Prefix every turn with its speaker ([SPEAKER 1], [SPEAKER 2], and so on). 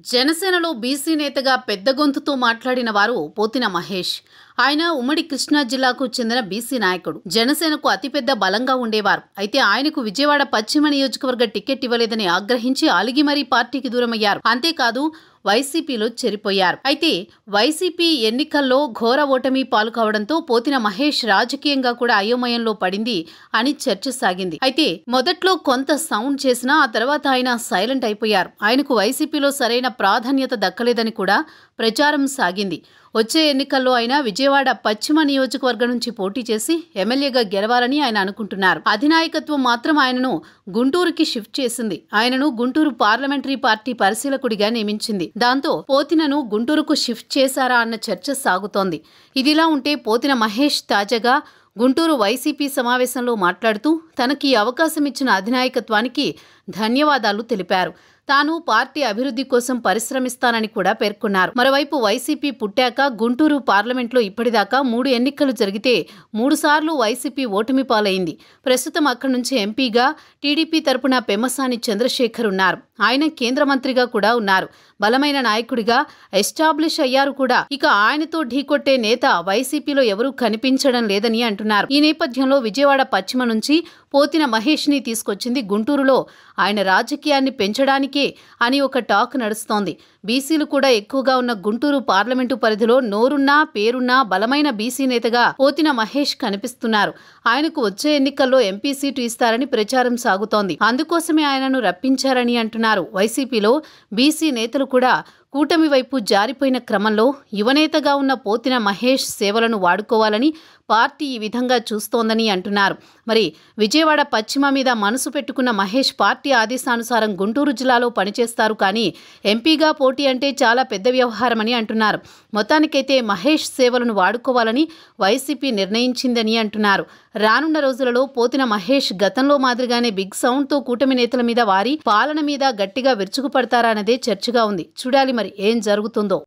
[SPEAKER 1] జనసేనలో బీసీ నేతగా పెద్ద గొంతుతో మాట్లాడిన వారు పోతిన మహేష్. ఆయన ఉమ్మడి కృష్ణా జిల్లాకు చెందిన బీసీ నాయకుడు. జనసేనకు అతిపెద్ద బలంగా ఉండేవారు. అయితే ఆయనకు విజయవాడ పశ్చిమ నియోజకవర్గ టికెట్ ఇవ్వలేదని ఆగ్రహించి అలిగి మరీ పార్టీకి దూరమయ్యారు. అంతేకాదు వైసీపీలో చేరిపోయారు. అయితే వైసీపీ ఎన్నికల్లో ఘోర ఓటమి పాలు కావడంతో పోతిన మహేష్ రాజకీయంగా కూడా అయోమయంలో పడింది అని చర్చ సాగింది. అయితే మొదట్లో కొంత సౌండ్ చేసినా ఆ తర్వాత ఆయన సైలెంట్ అయిపోయారు. ఆయనకు వైసీపీలో సరైన ప్రాధాన్యత దక్కలేదని కూడా ప్రచారం సాగింది. వచ్చే ఎన్నికల్లో ఆయన విజయవాడ పశ్చిమ నియోజకవర్గం నుంచి పోటీ చేసి ఎమ్మెల్యేగా గెలవాలని ఆయన అనుకుంటున్నారు. అధినాయకత్వం మాత్రం ఆయనను గుంటూరుకి షిఫ్ట్ చేసింది. ఆయనను గుంటూరు పార్లమెంటరీ పార్టీ పరిశీలకుడిగా నియమించింది. దాంతో పోతినను గుంటూరుకు షిఫ్ట్ చేశారా అన్న చర్చ సాగుతోంది. ఇదిలా ఉంటే పోతిన మహేష్ తాజాగా గుంటూరు వైసీపీ సమావేశంలో మాట్లాడుతూ తనకి అవకాశం ఇచ్చిన అధినాయకత్వానికి ధన్యవాదాలు తెలిపారు. తాను పార్టీ అభివృద్ధి కోసం పరిశ్రమిస్తానని కూడా పేర్కొన్నారు. మరోవైపు వైసీపీ పుట్టాక గుంటూరు పార్లమెంట్లో ఇప్పటిదాకా 3 ఎన్నికలు జరిగితే 3 సార్లు వైసీపీ ఓటమి పాలైంది. ప్రస్తుతం అక్కడి నుంచి ఎంపీగా టీడీపీ తరపున పెమ్మసాని చంద్రశేఖర్ ఉన్నారు. ఆయన కేంద్ర మంత్రిగా కూడా ఉన్నారు. బలమైన నాయకుడిగా ఎస్టాబ్లిష్ అయ్యారు కూడా. ఇక ఆయనతో ఢీకొట్టే నేత వైసీపీలో ఎవరూ కనిపించడం లేదని అంటున్నారు. ఈ నేపథ్యంలో విజయవాడ పశ్చిమ నుంచి పోతిన మహేష్ ని తీసుకొచ్చింది గుంటూరులో ఆయన రాజకీయాన్ని పెంచడానికే అని ఒక టాక్ నడుస్తోంది. బీసీలు కూడా ఎక్కువగా ఉన్న గుంటూరు పార్లమెంటు పరిధిలో నోరున్నా పేరున్నా బలమైన బీసీ నేతగా పోతిన మహేష్ కనిపిస్తున్నారు. ఆయనకు వచ్చే ఎన్నికల్లో ఎంపీ సీటు ఇస్తారని ప్రచారం సాగుతోంది. అందుకోసమే ఆయనను రప్పించారని అంటున్నారు. వైసీపీలో బీసీ నేతలు కూడా కూటమి వైపు జారిపోయిన క్రమంలో యువనేతగా ఉన్న పోతిన మహేష్ సేవలను వాడుకోవాలని పార్టీ ఈ విధంగా చూస్తోందని అంటున్నారు. మరి విజయవాడ పశ్చిమ మీద మనసు పెట్టుకున్న మహేష్ పార్టీ ఆదేశానుసారం గుంటూరు జిల్లాలో పనిచేస్తారు. కానీ ఎంపీగా పోటీ అంటే చాలా పెద్ద వ్యవహారమని అంటున్నారు. మొత్తానికైతే మహేష్ సేవలను వాడుకోవాలని వైసీపీ నిర్ణయించిందని అంటున్నారు. రానున్న రోజులలో పోతిన మహేష్ గతంలో మాదిరిగానే బిగ్ సౌండ్తో కూటమి నేతల మీద వారి పాలన మీద గట్టిగా విరుచుకుపడతారా అన్నదే చర్చగా ఉంది. చూడాలి మరి ఏం జరుగుతుందో.